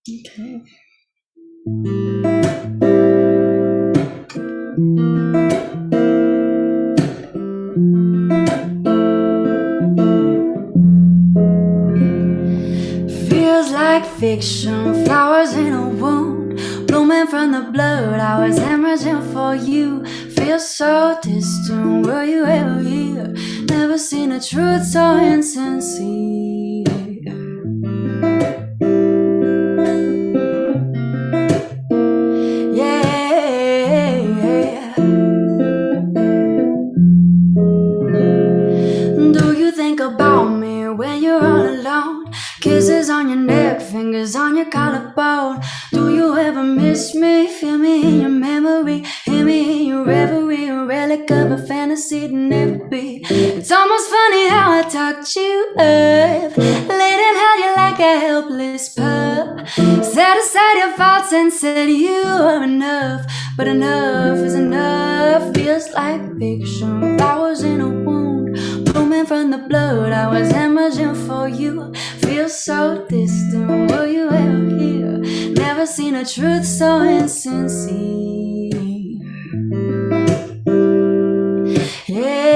Okay. Feels like fiction, flowers in a wound, blooming from the blood I was hemorrhaging for you. Feels so distant, were you ever here? Never seen a truth so insincere. Yeah. Do you think about me when you're all alone? Kisses on your neck, fingers on your collarbone. Do you ever miss me? Feel me in your memory, hear me in your reverie, a relic of a fantasy to never be. It's almost funny how I talked you up, laid and held you like a helpless pup. Set aside your faults and said you are enough, but enough is enough. Feels like fiction, flowers in a wound, blooming from the blood I was hemorrhaging for you. Feels so distant, were you ever here? Never seen a truth so insincere. Yeah.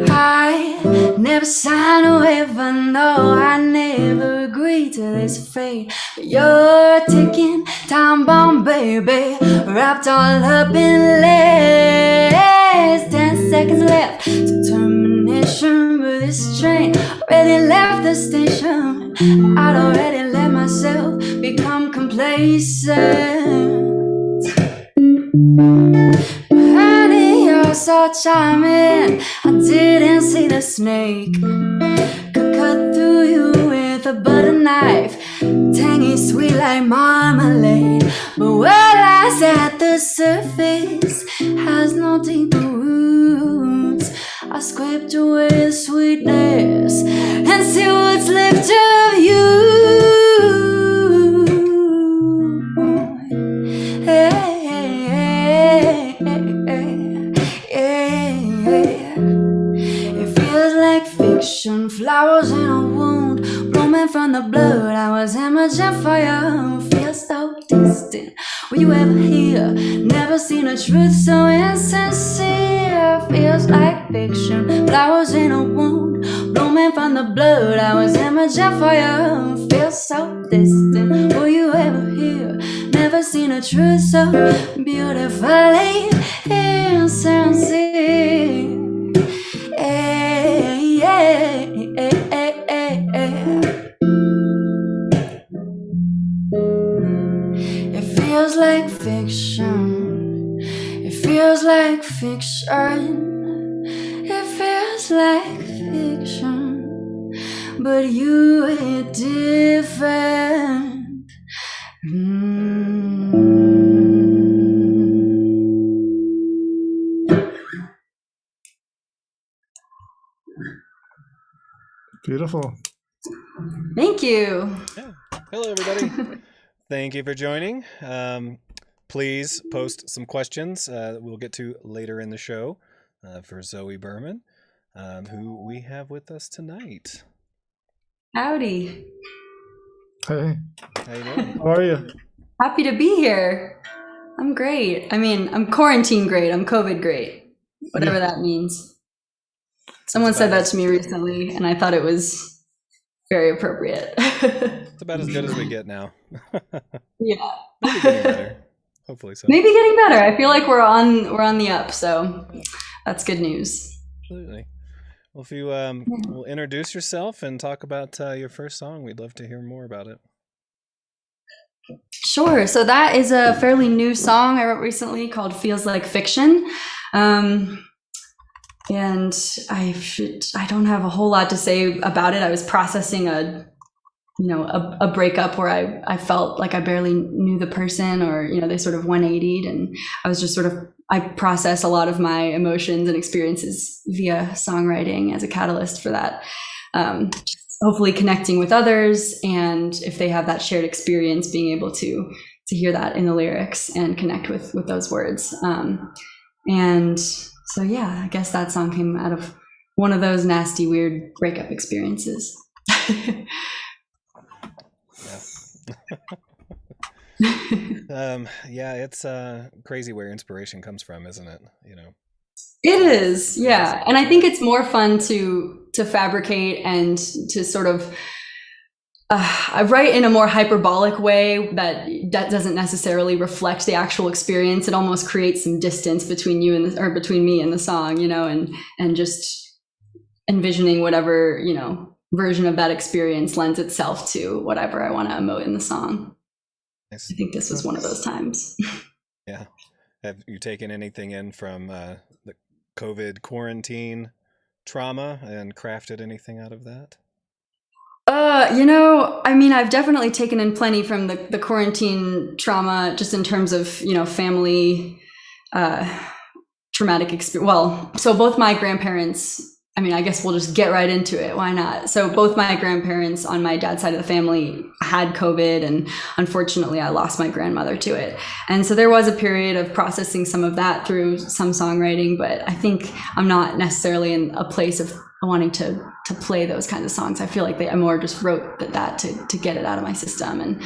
I never signed a waiver, no, I never agreed to this fate. But you're a ticking time bomb, baby, wrapped all up in lace. 10 seconds left to termination, but this train already left the station. I'd already let myself become complacent. Honey, you're so charming, I didn't see the snake. Could cut through you with a butter knife, tangy sweet like marmalade. But what lies at the surface has no deeper roots. I scraped away the sweetness and see what's left of you. It feels like fiction, flowers in a wound, blooming from the blood I was hemorrhaging for you. Feels so distant, were you ever here? Never seen a truth so insincere. Feels like fiction, flowers in a wound, blooming from the blood I was hemorrhaging for you. Feels so distant, were you ever here? Never seen a truth so beautifully insincere. It feels like fiction. It feels like fiction. It feels like fiction. But you are different. Beautiful. Thank you. Yeah. Hello, everybody. Thank you for joining. Please post some questions we'll get to later in the show for Zoe Berman, who we have with us tonight. Howdy. Hey. How you doing? How are you? Happy to be here. I'm great. I mean, I'm quarantine great. I'm COVID great. Whatever that means. Someone said that to me recently, and I thought it was very appropriate. It's about as good as we get now. Yeah. Maybe getting better. Hopefully so. Maybe getting better. I feel like we're on the up, so that's good news. Absolutely. Well, if you will introduce yourself and talk about your first song, we'd love to hear more about it. Sure. So that is a fairly new song I wrote recently called "Feels Like Fiction." And I don't have a whole lot to say about it. I was processing a breakup where I felt like I barely knew the person, or, they sort of 180'd, and I was just I process a lot of my emotions and experiences via songwriting as a catalyst for that. Hopefully connecting with others, and if they have that shared experience, being able to hear that in the lyrics and connect with those words. And So yeah, I guess that song came out of one of those nasty, weird breakup experiences. Yeah, it's crazy where inspiration comes from, isn't it? You know. It is, yeah. And I think it's more fun to fabricate and to sort of I write in a more hyperbolic way that doesn't necessarily reflect the actual experience. It almost creates some distance between you and or between me and the song, you know, and just envisioning whatever, you know, version of that experience lends itself to whatever I want to emote in the song. Nice. I think this was one of those times. Yeah. Have you taken anything in from the COVID quarantine trauma and crafted anything out of that? You know, I mean, I've definitely taken in plenty from the quarantine trauma, just in terms of, you know, family, traumatic experience. Well, so both my grandparents, I mean, I guess we'll just get right into it. Why not? So both my grandparents on my dad's side of the family had COVID, and unfortunately I lost my grandmother to it. And so there was a period of processing some of that through some songwriting, but I think I'm not necessarily in a place of wanting to play those kinds of songs. I feel like I more just wrote that to get it out of my system. And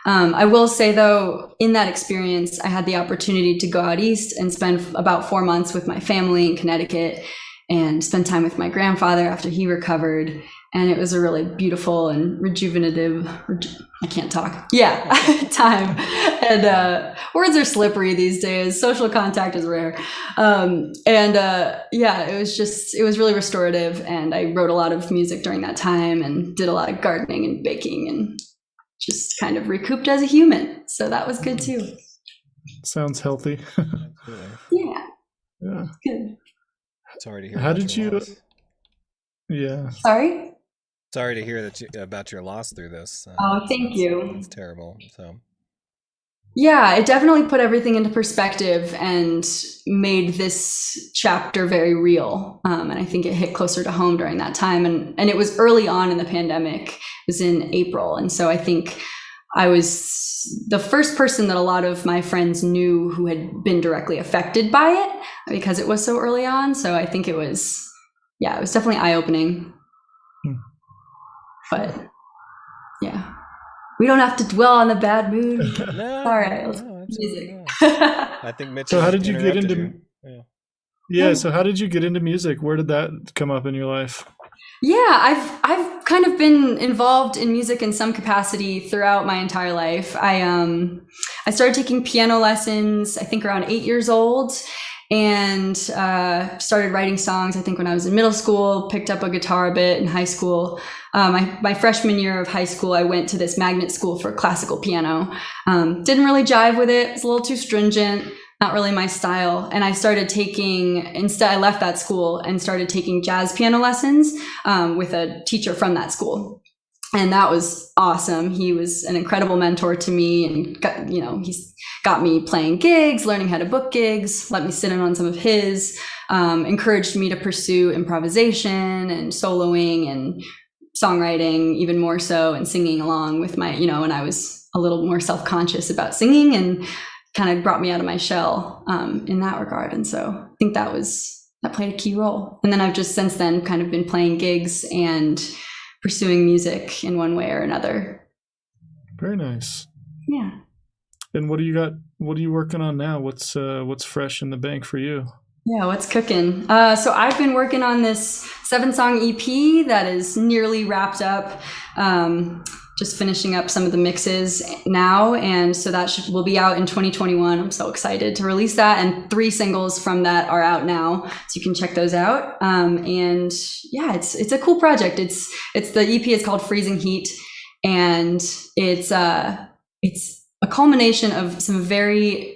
I will say, though, in that experience, I had the opportunity to go out east and spend about 4 months with my family in Connecticut and spend time with my grandfather after he recovered. And it was a really beautiful and rejuvenative, I can't talk. Yeah, time. And words are slippery these days. Social contact is rare. Yeah, it was really restorative. And I wrote a lot of music during that time and did a lot of gardening and baking and just kind of recouped as a human. So that was good too. Sounds healthy. Yeah. Yeah. Good. Sorry to hear. How did you? Loss. Yeah. Sorry. Sorry to hear about your loss through this. Thank you. It's terrible. So. Yeah, it definitely put everything into perspective and made this chapter very real. And I think it hit closer to home during that time. And it was early on in the pandemic. It was in April. And so I think I was the first person that a lot of my friends knew who had been directly affected by it because it was so early on. So I think it was definitely eye-opening. But yeah, we don't have to dwell on the bad mood. No, all right, music. I think Mitch. So how did you get into? You. Yeah. So how did you get into music? Where did that come up in your life? Yeah, I've kind of been involved in music in some capacity throughout my entire life. I started taking piano lessons, I think around 8 years old, and started writing songs, I think when I was in middle school, picked up a guitar a bit in high school. My freshman year of high school, I went to this magnet school for classical piano. Didn't really jive with it. It was a little too stringent. Not really my style. And I started I left that school and started taking jazz piano lessons with a teacher from that school. And that was awesome. He was an incredible mentor to me and he's got me playing gigs, learning how to book gigs, let me sit in on some of his, encouraged me to pursue improvisation and soloing and songwriting even more so, and singing along with my, when I was a little more self-conscious about singing, and kind of brought me out of my shell in that regard. And so I think that played a key role. And then I've just since then kind of been playing gigs and pursuing music in one way or another. Very nice. Yeah. And what do you got? What are you working on now? What's fresh in the bank for you? Yeah, what's cooking? So I've been working on this 7-song EP that is nearly wrapped up. Just finishing up some of the mixes now. And so that will be out in 2021. I'm so excited to release that. And 3 singles from that are out now. So you can check those out. And yeah, it's a cool project. It's the EP is called Freezing Heat. And it's a culmination of some very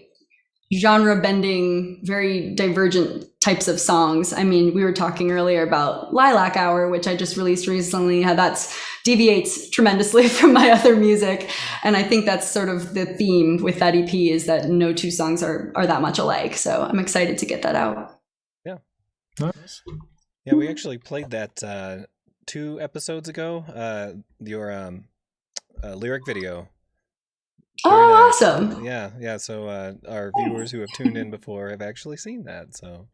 genre bending, very divergent types of songs. I mean, we were talking earlier about Lilac Hour, which I just released recently, how that deviates tremendously from my other music. And I think that's sort of the theme with that EP, is that no 2 songs are that much alike. So I'm excited to get that out. Yeah. Nice. Yeah, we actually played that 2 episodes ago, your lyric video. Oh, nice. Awesome. Yeah. So our viewers who have tuned in before have actually seen that. So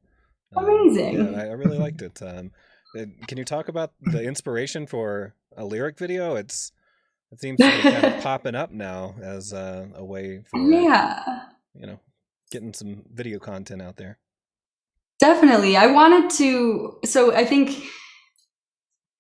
Amazing. Yeah, I really liked it. Can you talk about the inspiration for a lyric video? It seems to be kind of popping up now as a way for Yeah, getting some video content out there. definitely. So I think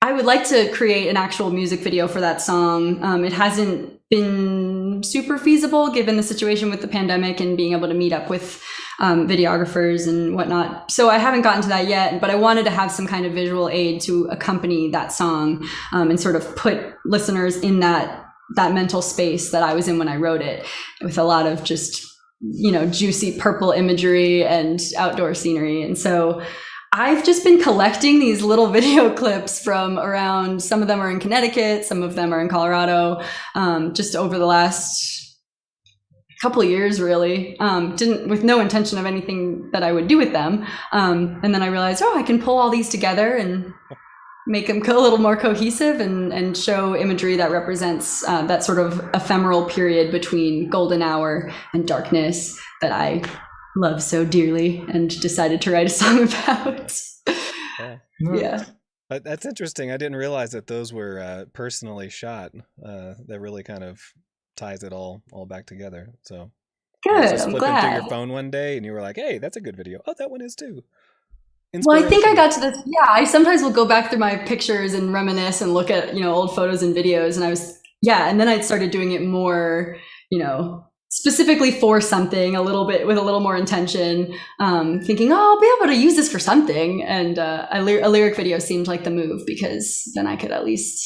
I would like to create an actual music video for that song. It hasn't been super feasible given the situation with the pandemic and being able to meet up with videographers and whatnot. So I haven't gotten to that yet, but I wanted to have some kind of visual aid to accompany that song and sort of put listeners in that mental space that I was in when I wrote it, with a lot of just, juicy purple imagery and outdoor scenery. And so I've just been collecting these little video clips from around. Some of them are in Connecticut, some of them are in Colorado, just over the last couple of years, really. With no intention of anything that I would do with them. And then I realized, I can pull all these together and make them a little more cohesive and show imagery that represents that sort of ephemeral period between golden hour and darkness that I love so dearly and decided to write a song about. Yeah. That's interesting. I didn't realize that those were personally shot. That really kind of ties it all back together. So good. I was just I'm flipping glad. through your phone one day and you were like, hey, that's a good video. Oh, that one is too. Well, I think I got to this. Yeah, I sometimes will go back through my pictures and reminisce and look at, old photos and videos. And and then I started doing it more, specifically for something a little bit with a little more intention, thinking, I'll be able to use this for something. And a lyric video seemed like the move, because then I could at least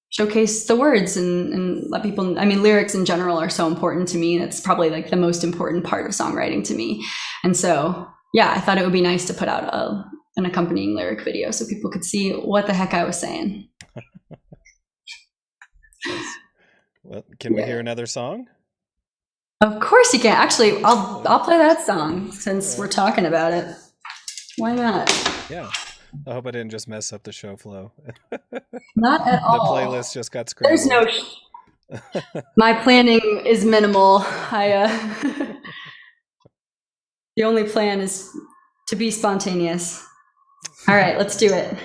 showcase the words and let people, lyrics in general are so important to me. It's probably like the most important part of songwriting to me. And so, I thought it would be nice to put out an accompanying lyric video so people could see what the heck I was saying. Well, can we hear another song? Of course you can. Actually, I'll play that song since we're talking about it. Why not? Yeah. I hope I didn't just mess up the show flow. Not at all. The playlist just got scrambled. There's no. My planning is minimal. The only plan is to be spontaneous. All right, let's do it.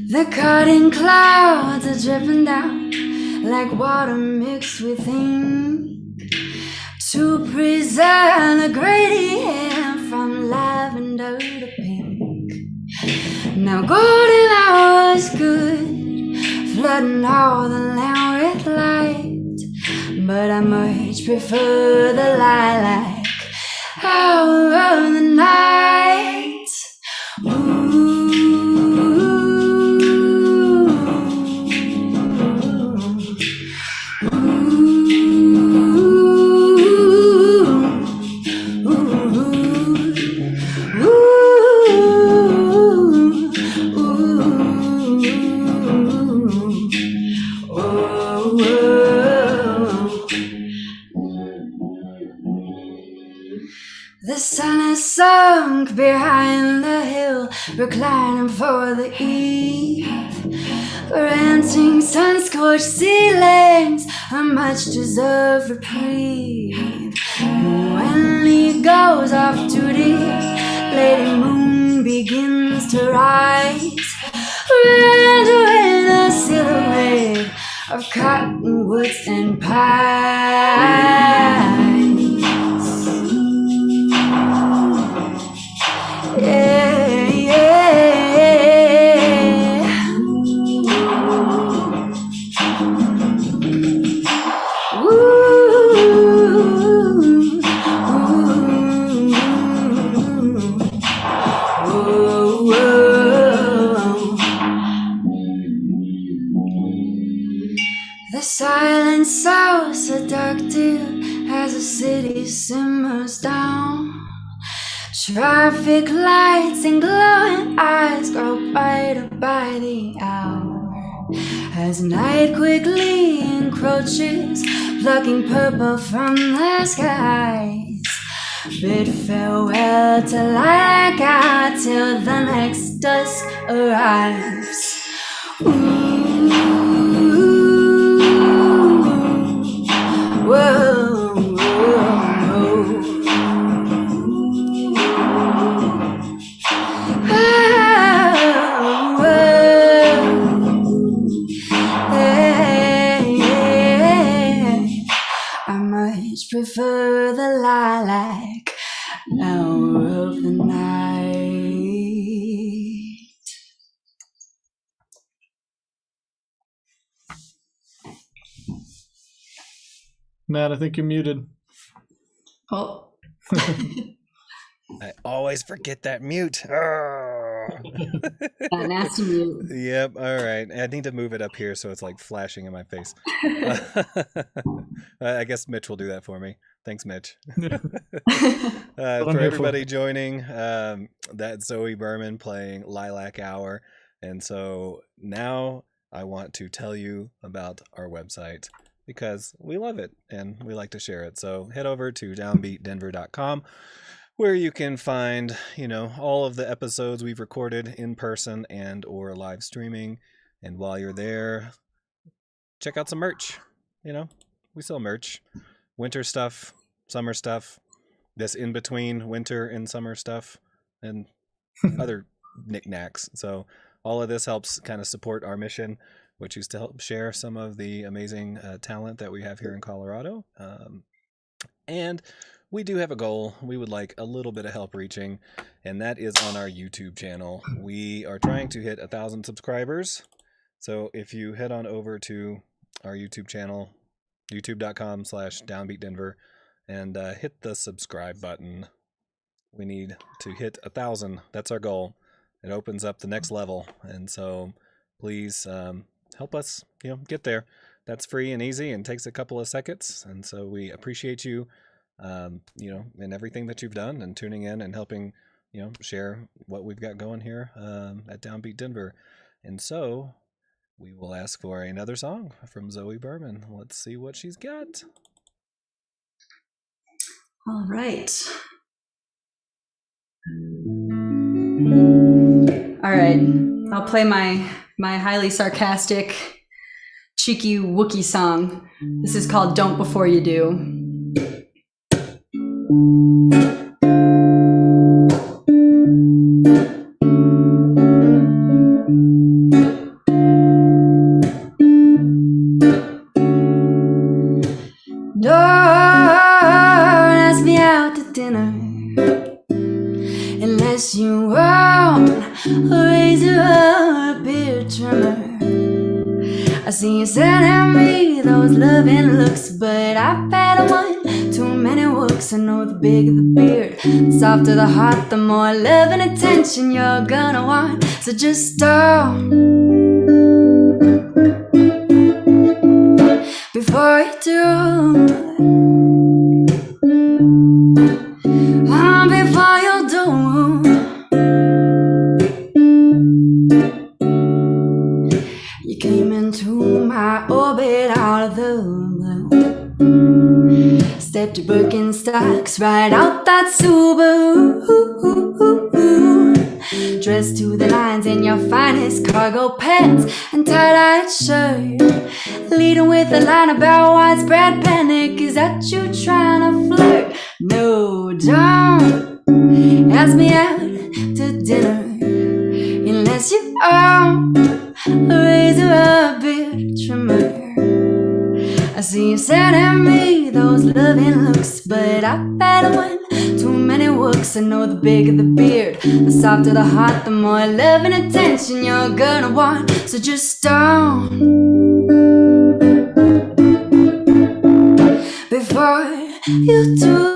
The cutting clouds are dripping down like water mixed with ink to present a gradient from lavender to pink. Now golden hour's good, flooding all the land with light, but I much prefer the lilac hour of the night. The sun has sunk behind the hill, reclining for the eve. Granting sun-scorched ceilings a much-deserved reprieve. When he goes off duty, Lady Moon begins to rise, rendering a silhouette of cottonwoods and pines. Yeah, yeah. Ooh, ooh, the silence so seductive as the city simmers down, Traffic lights and glowing eyes grow brighter by the hour as night quickly encroaches, plucking purple from the skies. Bid farewell to lilac out till the next dusk arrives. Ooh, whoa, whoa, I much prefer the lilac hour of the night. Matt, I think you're muted. Oh. I always forget that mute. That nasty mute. Yep. All right. I need to move it up here so it's like flashing in my face. I guess Mitch will do that for me. Thanks, Mitch. For everybody joining, that's Zoe Berman playing Lilac Hour. And so now I want to tell you about our website because we love it and we like to share it. So head over to downbeatdenver.com where you can find, all of the episodes we've recorded in person and or live streaming. And while you're there, check out some merch. We sell merch, winter stuff, summer stuff, this in between winter and summer stuff, and other knickknacks. So all of this helps kind of support our mission, which is to help share some of the amazing talent that we have here in Colorado. And we do have a goal we would like a little bit of help reaching, and that is on our YouTube channel. We are trying to hit 1,000 subscribers. So if you head on over to our YouTube channel, youtube.com/downbeatdenver, and hit the subscribe button. We need to hit 1,000. That's our goal. It opens up the next level. And so please help us, get there. That's free and easy and takes a couple of seconds. And so we appreciate you, and everything that you've done and tuning in and helping, share what we've got going here at DownBeat Denver. And so we will ask for another song from Zoe Berman. Let's see what she's got. All right. All right. I'll play my highly sarcastic, cheeky Wookiee song. This is called Don't Before You Do. Unless you want a razor or a beard trimmer. I see you sending me those loving looks, but I've had one too many looks. I know the bigger the beard, the softer the heart, the more love and attention you're gonna want. So just stop before you do. Before you do. You came into my orbit out of the blue. Stepped your Birkenstocks right out that Subaru. Dressed to the lines in your finest cargo pants and tie-dyed shirt. Leading with a line about widespread panic. Is that you trying to flirt? No, don't ask me out to dinner unless you own a razor or a beard trimmer. I see you sending me those loving looks, but I've had one too many looks. I know the bigger the beard, the softer the heart, the more love and attention you're gonna want. So just don't before you do.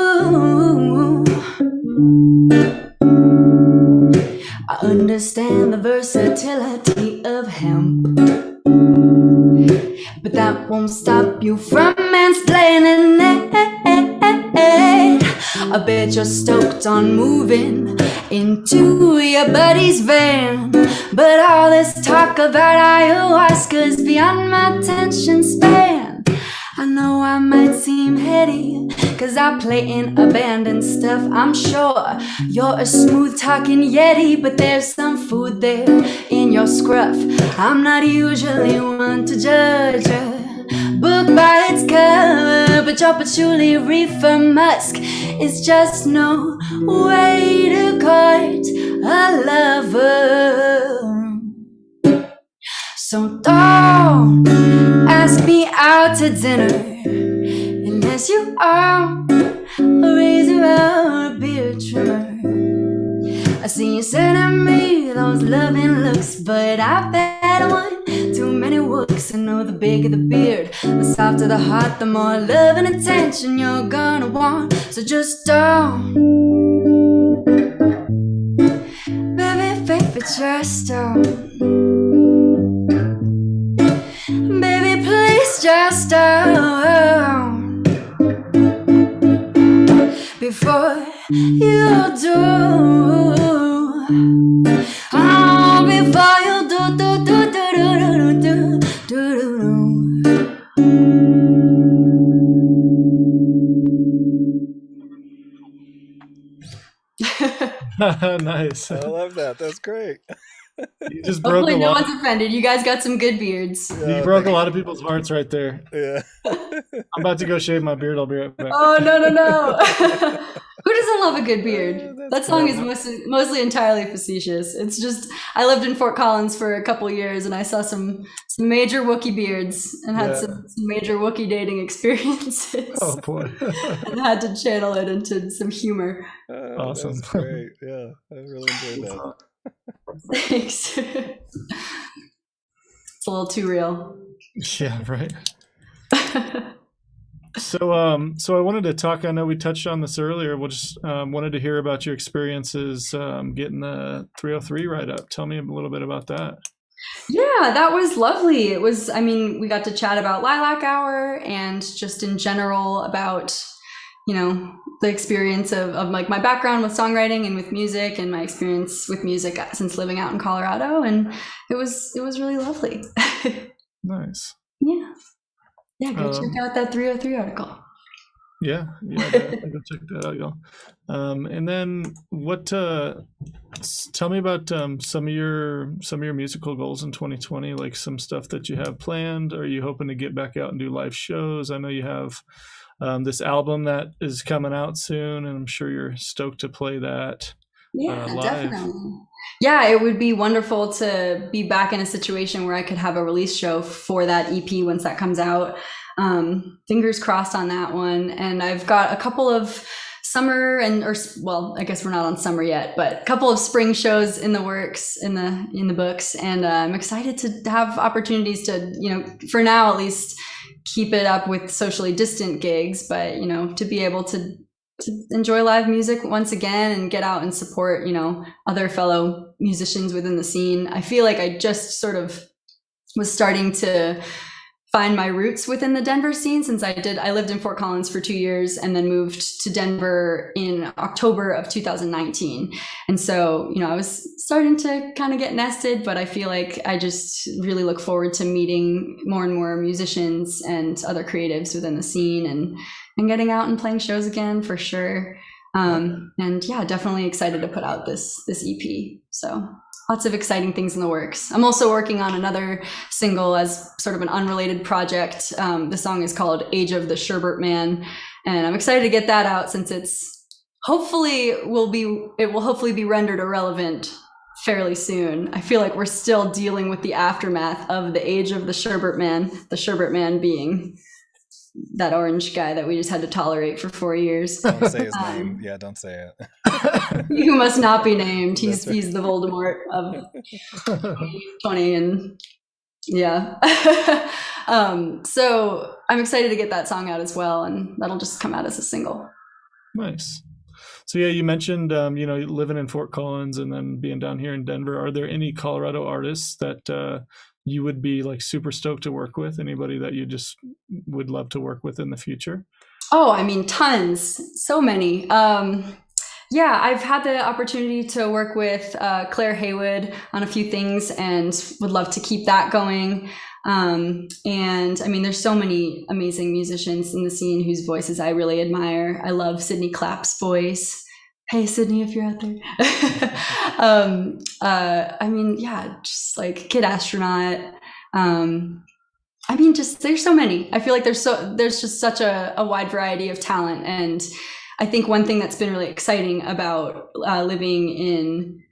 I understand the versatility of hemp, but that won't stop you from mansplaining it. I bet you're stoked on moving into your buddy's van. But all this talk about ayahuasca is beyond my attention span. I know I might seem heady, cause I play in a band and stuff. I'm sure you're a smooth talking yeti, but there's some food there in your scruff. I'm not usually one to judge a book by its cover, but your patchouli reefer musk is just no way to court a lover. So don't ask me out to dinner unless you are a razor or a beard trimmer. I see you sending me those loving looks, but I've had one too many looks. I know the bigger the beard, the softer the heart, the more love and attention you're gonna want. So just don't, baby, just don't. Baby, please just don't. Before you do, oh, before you Nice. I love that. That's great. You just broke Hopefully a no lot. one's offended. You guys got some good beards. You broke a lot of people's hearts right there. Yeah. I'm about to go shave my beard. I'll be right back. Oh, no. Who doesn't love a good beard? That song is mostly entirely facetious. It's just, I lived in Fort Collins for a couple years and I saw some major Wookiee beards and had some major Wookiee dating experiences. Oh boy. And had to channel it into some humor. Awesome. That's great. Yeah, I really enjoyed that. Thanks. It's a little too real. Yeah, right. So I wanted to talk, I know we touched on this earlier. We'll just wanted to hear about your experiences getting the 303 right up. Tell me a little bit about that. Yeah, that was lovely. It was, I mean, we got to chat about Lilac Hour and just in general about, you know, the experience of like my background with songwriting and with music and my experience with music since living out in Colorado. And it was really lovely. Nice. Yeah, go check out that 303 article. Yeah, go check that out, y'all. And then what? Tell me about some of your musical goals in 2020, like some stuff that you have planned. Are you hoping to get back out and do live shows? I know you have this album that is coming out soon, and I'm sure you're stoked to play that. Yeah, live. definitely. Yeah, it would be wonderful to be back in a situation where I could have a release show for that EP once that comes out. Fingers crossed on that one. And I've got a couple of summer I guess we're not on summer yet, but a couple of spring shows in the works, in the books. And I'm excited to have opportunities to, you know, for now at least, keep it up with socially distant gigs, but, you know, to be able to enjoy live music once again and get out and support, you know, other fellow musicians within the scene. I feel like I just sort of was starting to find my roots within the Denver scene since I lived in Fort Collins for 2 years and then moved to Denver in October of 2019. And so, you know, I was starting to kind of get nested, but I feel like I just really look forward to meeting more and more musicians and other creatives within the scene and getting out and playing shows again for sure. And yeah, definitely excited to put out this EP. So lots of exciting things in the works. I'm also working on another single as sort of an unrelated project. The song is called Age of the Sherbert Man. And I'm excited to get that out since it will hopefully be rendered irrelevant fairly soon. I feel like we're still dealing with the aftermath of the Age of the Sherbert Man being that orange guy that we just had to tolerate for 4 years. Don't say his name. Yeah, don't say it. You must not be named. He's the Voldemort of 20 and yeah. So I'm excited to get that song out as well, and that'll just come out as a single. Nice. So yeah, you mentioned you know, living in Fort Collins and then being down here in Denver. Are there any Colorado artists that you would be like super stoked to work with? Anybody that you just would love to work with in the future? Oh, I mean, tons, so many. Yeah, I've had the opportunity to work with Claire Haywood on a few things and would love to keep that going. And I mean, there's so many amazing musicians in the scene whose voices I really admire. I love Sydney Clapp's voice. Hey, Sydney, if you're out there. I mean, yeah, just like Kid Astronaut. I mean, just there's so many. I feel like there's just such a wide variety of talent, and I think one thing that's been really exciting about living in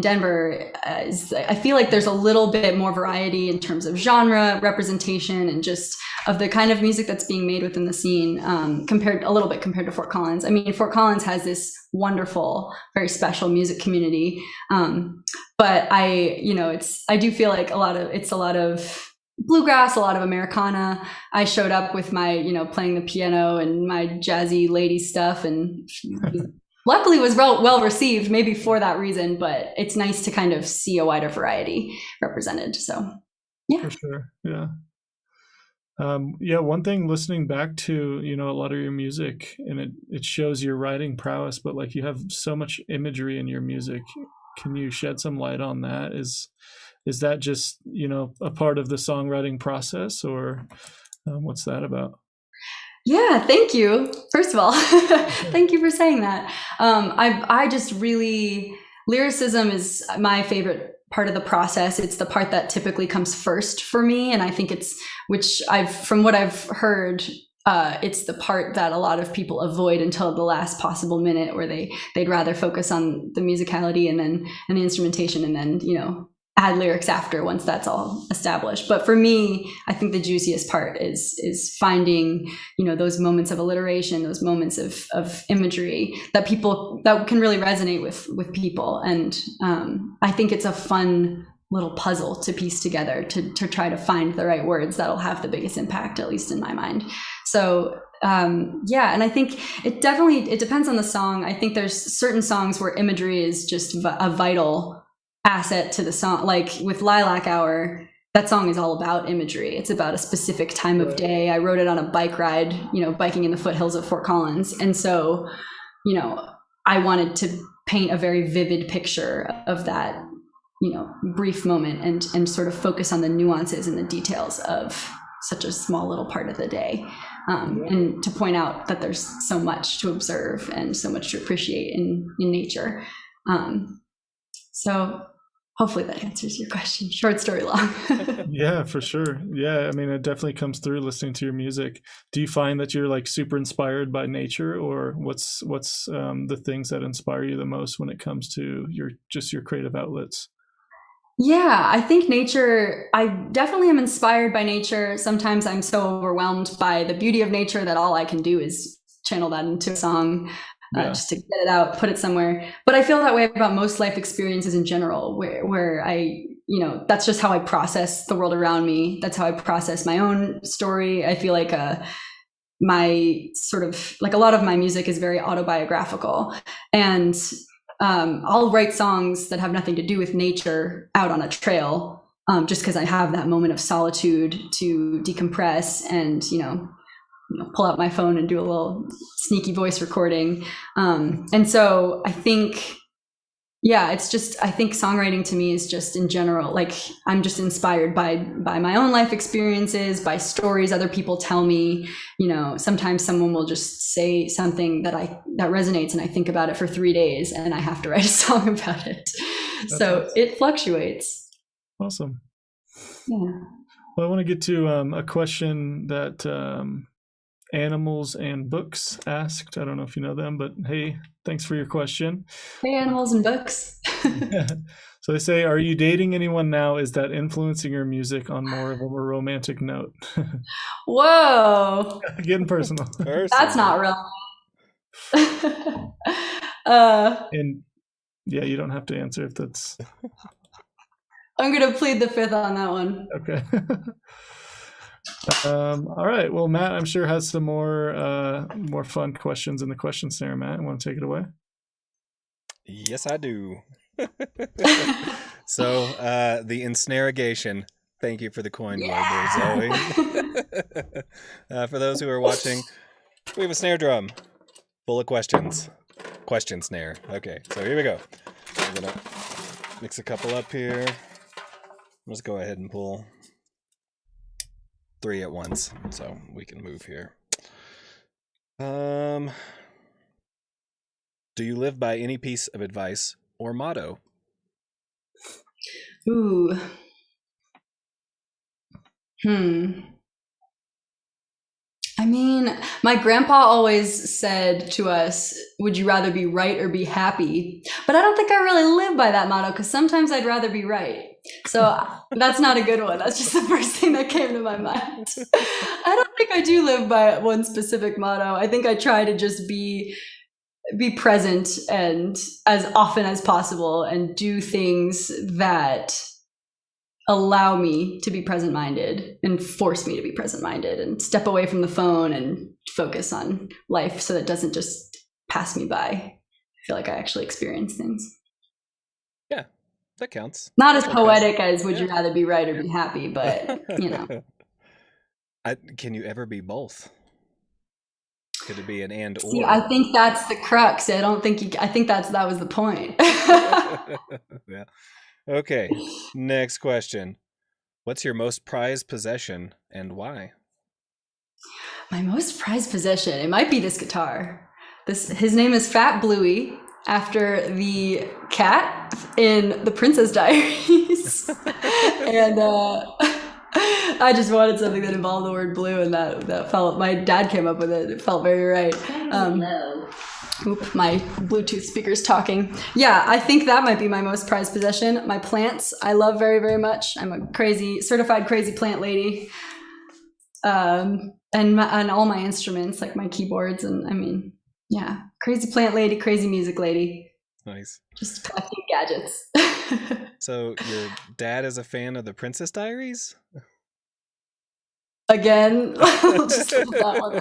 Denver is I feel like there's a little bit more variety in terms of genre representation and just of the kind of music that's being made within the scene compared to Fort Collins. I mean, Fort Collins has this wonderful, very special music community, but I do feel like it's a lot of bluegrass, a lot of Americana. I showed up with my, playing the piano and my jazzy lady stuff, and luckily was well received, maybe for that reason, but it's nice to kind of see a wider variety represented. So, yeah. For sure. Yeah. One thing listening back to, a lot of your music, and it shows your writing prowess, but like you have so much imagery in your music. Can you shed some light on that? Is that just, a part of the songwriting process, or what's that about? Yeah, thank you. First of all, thank you for saying that. I just really, lyricism is my favorite part of the process. It's the part that typically comes first for me. And I think from what I've heard, it's the part that a lot of people avoid until the last possible minute, where they'd rather focus on the musicality and the instrumentation, and then, add lyrics after, once that's all established. But for me, I think the juiciest part is finding, those moments of alliteration, those moments of imagery that can really resonate with people. And I think it's a fun little puzzle to piece together to try to find the right words that'll have the biggest impact, at least in my mind. So and I think it depends on the song. I think there's certain songs where imagery is just a vital asset to the song. Like with Lilac Hour, that song is all about imagery. It's about a specific time of day. I wrote it on a bike ride, biking in the foothills of Fort Collins. And so, I wanted to paint a very vivid picture of that, brief moment and sort of focus on the nuances and the details of such a small little part of the day. And to point out that there's so much to observe and so much to appreciate in nature. So hopefully that answers your question. Short story long. Yeah, for sure. Yeah, I mean, it definitely comes through listening to your music. Do you find that you're like super inspired by nature, or what's the things that inspire you the most when it comes to your creative outlets? Yeah, I think nature, I definitely am inspired by nature. Sometimes I'm so overwhelmed by the beauty of nature that all I can do is channel that into a song. Just to get it out, put it somewhere. But I feel that way about most life experiences in general, where I, that's just how I process the world around me. That's how I process my own story. I feel like my sort of, like, a lot of my music is very autobiographical. And I'll write songs that have nothing to do with nature out on a trail, just because I have that moment of solitude to decompress and, pull out my phone and do a little sneaky voice recording. And so I think, I think songwriting to me is just, in general, like, I'm just inspired by my own life experiences, by stories other people tell me. Sometimes someone will just say something that resonates, and I think about it for 3 days, and I have to write a song about it. So awesome. It fluctuates. Awesome. Yeah. Well, I want to get to a question that Animals and Books asked. I don't know if you know them, but hey, thanks for your question. Hey, Animals and Books. So they say, are you dating anyone now? Is that influencing your music on more of a romantic note? Whoa. Getting personal. That's not real. And yeah, you don't have to answer if that's... I'm going to plead the fifth on that one. Okay. All right. Well, Matt, I'm sure has some more fun questions in the question center. Matt, want to take it away? Yes, I do. So the ensnarigation. Thank you for the coin word there, Zoe. For those who are watching, We have a snare drum full of questions. Question snare. Okay, so here we go. I'm gonna mix a couple up here. Let's go ahead and pull 3 at once so we can move here. Do you live by any piece of advice or motto? Ooh. I mean, my grandpa always said to us, would you rather be right or be happy? But I don't think I really live by that motto because sometimes I'd rather be right. So that's not a good one. That's just the first thing that came to my mind. I don't think I do live by one specific motto. I think I try to just be present and as often as possible and do things that allow me to be present-minded and force me to be present-minded and step away from the phone and focus on life so that it doesn't just pass me by. I feel like I actually experience things. Yeah, that counts. Not as poetic as would you rather be right or be happy, but you know. Can you ever be both? Could it be an and or? See, I think that's the crux. I think that was the point. Yeah. Okay, next question. What's your most prized possession and why? My most prized possession, it might be this guitar. His name is Fat Bluey, after the cat in The Princess Diaries. And I just wanted something that involved the word blue, and that felt, my dad came up with it. It felt very right. Oop, my Bluetooth speaker's talking. Yeah, I think that might be my most prized possession. My plants, I love very, very much. I'm a certified crazy plant lady. And all my instruments, like my keyboards, and I mean, yeah, crazy plant lady, crazy music lady. Nice. Just collecting gadgets. So your dad is a fan of The Princess Diaries? Again, we'll just leave that one.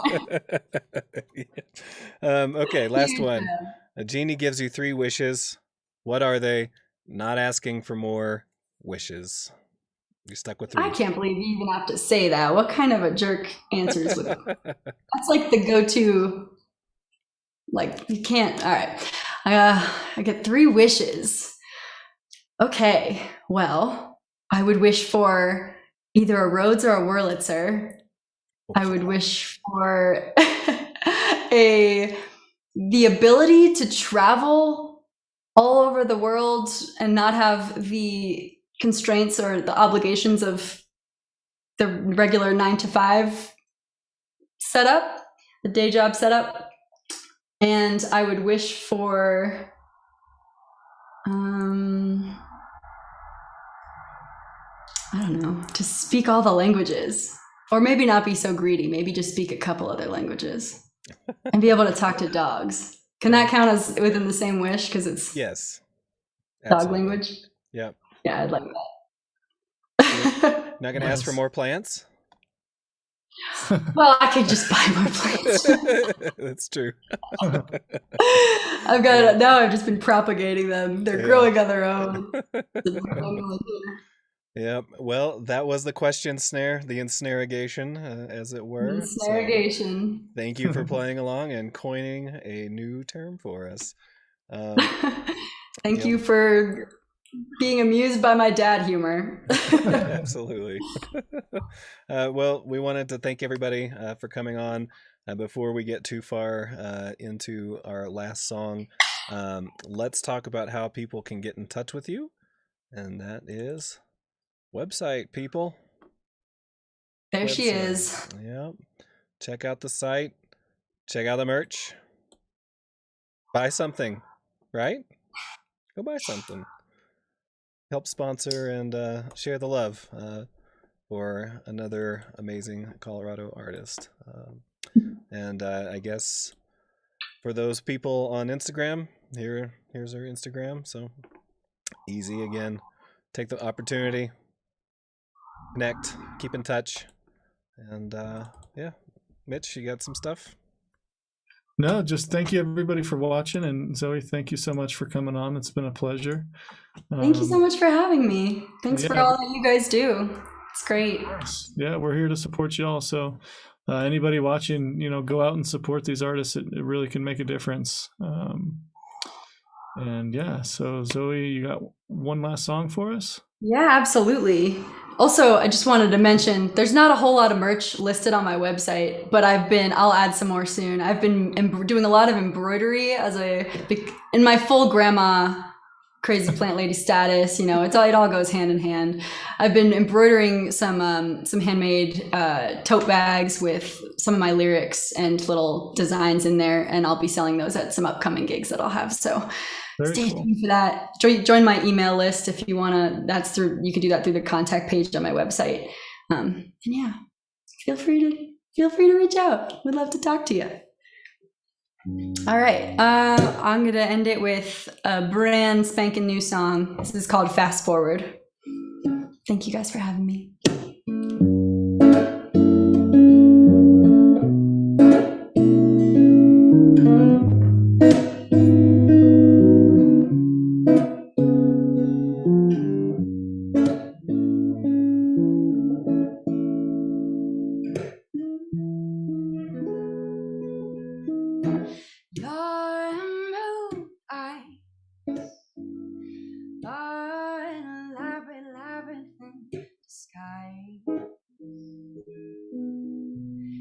Yeah. Okay, last one. A genie gives you 3 wishes. What are they? Not asking for more wishes. You're stuck with 3. I can't believe you even have to say that. What kind of a jerk answers with that's like the go-to. Like, you can't. All right. I get 3 wishes. Okay. Well, I would wish for either a Rhodes or a Wurlitzer. I would wish for the ability to travel all over the world and not have the constraints or the obligations of the regular 9-to-5 setup, the day job setup. And I would wish for I don't know, to speak all the languages, or maybe not be so greedy, maybe just speak a couple other languages and be able to talk to dogs. Can that count as within the same wish because it's yes, dog language? Yep. Yeah, I'd like that. Not gonna ask for more plants? Well, I could just buy more plants. That's true. I've just been propagating them. They're growing on their own. Yep. Well, that was the question snare, the ensnarigation, as it were. Ensnarigation. So, thank you for playing along and coining a new term for us. Thank you for being amused by my dad humor. Absolutely. Well, we wanted to thank everybody for coming on. Before we get too far into our last song, let's talk about how people can get in touch with you. And that is website, people. There she is. Yep. Check out the site. Check out the merch. Buy something, right? Go buy something. Help sponsor and share the love for another amazing Colorado artist. And I guess for those people on Instagram, here's our Instagram. So easy again. Take the opportunity. Connect. Keep in touch. And yeah. Mitch, you got some stuff? No, just thank you everybody for watching, and Zoe, thank you so much for coming on. It's been a pleasure. Thank you so much for having me. Thanks for all that you guys do. It's great. Yeah, we're here to support you all. So anybody watching, go out and support these artists. It really can make a difference. And yeah, so Zoe, you got one last song for us? Yeah, absolutely. Also, I just wanted to mention there's not a whole lot of merch listed on my website, but I'll add some more soon. I've been doing a lot of embroidery in my full grandma crazy plant lady status. It all goes hand in hand. I've been embroidering some handmade tote bags with some of my lyrics and little designs in there, and I'll be selling those at some upcoming gigs that I'll have. So stay tuned for that. Join my email list if you want to. You can do that through the contact page on my website. And yeah, feel free to reach out. We'd love to talk to you. All right, I'm gonna end it with a brand spanking new song. This is called Fast Forward. Thank you guys for having me.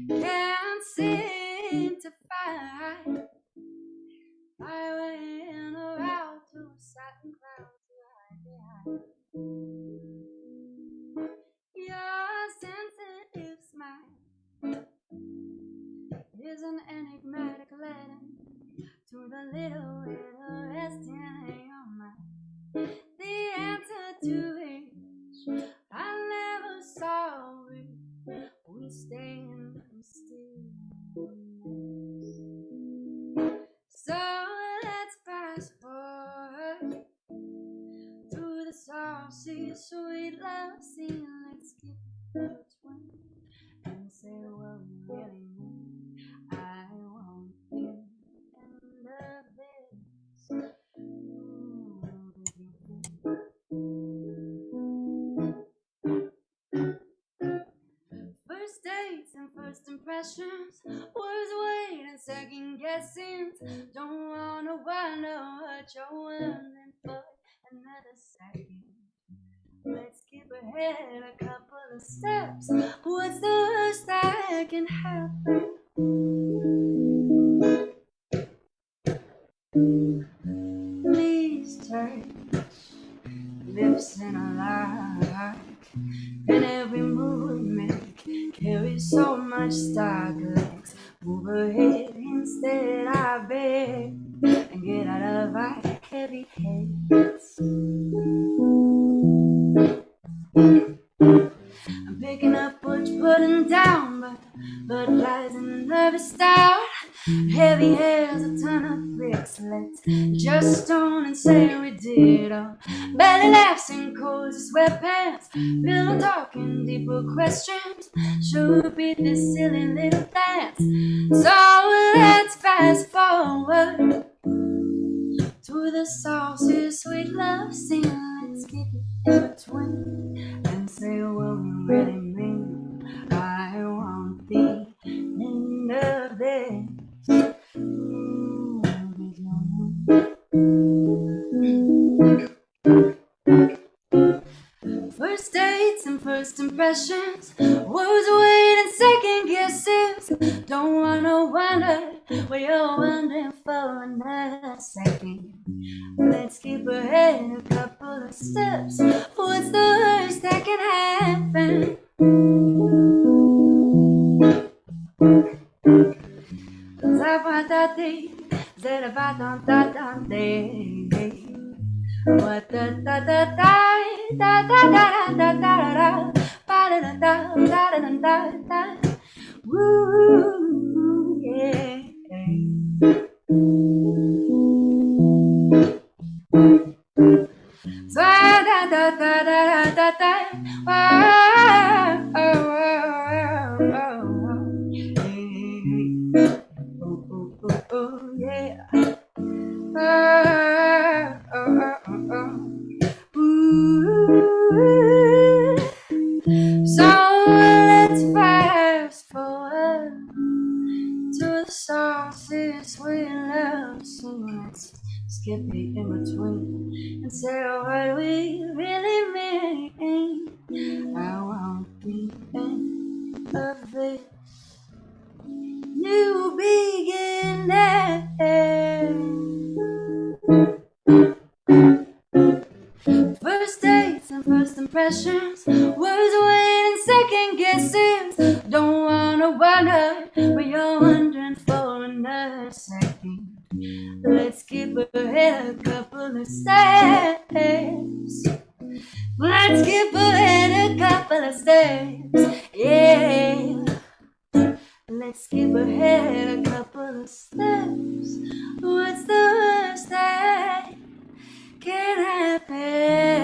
Can't seem to find my way in or out to satin clouds right behind. Your sensitive smile is an enigmatic letter to the little widow resting on my. The answer to which I never saw it. We stand still. So let's fast forward to the saucy, sweet love scene. Let's skip between and say what we really mean. I won't be end of this. First dates and first impressions, was waiting, second guessing. Don't wanna wonder what you're wondering for another second. Let's skip ahead a couple of steps. What's the worst that can happen? Please touch lips in a lie, and every movement carries so much stock. Let's move ahead instead, I beg, and get out of our heavy heads. I'm picking up what you're putting down, but lies in the nervous start. Heavy as a ton of bricks. Let's just stone and say we did all. Belly laughs in cozy sweatpants. Pillow talking deeper questions. Should beat this silly little dance. So let's fast forward to the saucy sweet love scene. Let's keep it in between and say what we really mean. I won't be end of this. First dates and first impressions, words waiting, second guesses. Don't wanna wonder what you're wondering for another second. Let's skip ahead a couple of steps. What's the worst that can happen? What da da da da da da da da da da da da da da da. Woo, yeah. Da da da da da da da. Oh, oh, oh, oh, yeah. Ooh. So let's fast forward don't see sweet love, so let's skip it in between and say what we really mean. I won't be end of this new beginning. First dates and first impressions, words waiting, second guesses. Don't wanna wonder, but you're wondering for another second. Let's skip ahead a couple of steps. Let's skip ahead a couple of steps. Yeah. Let's skip ahead a couple of steps. What's the worst that can happen?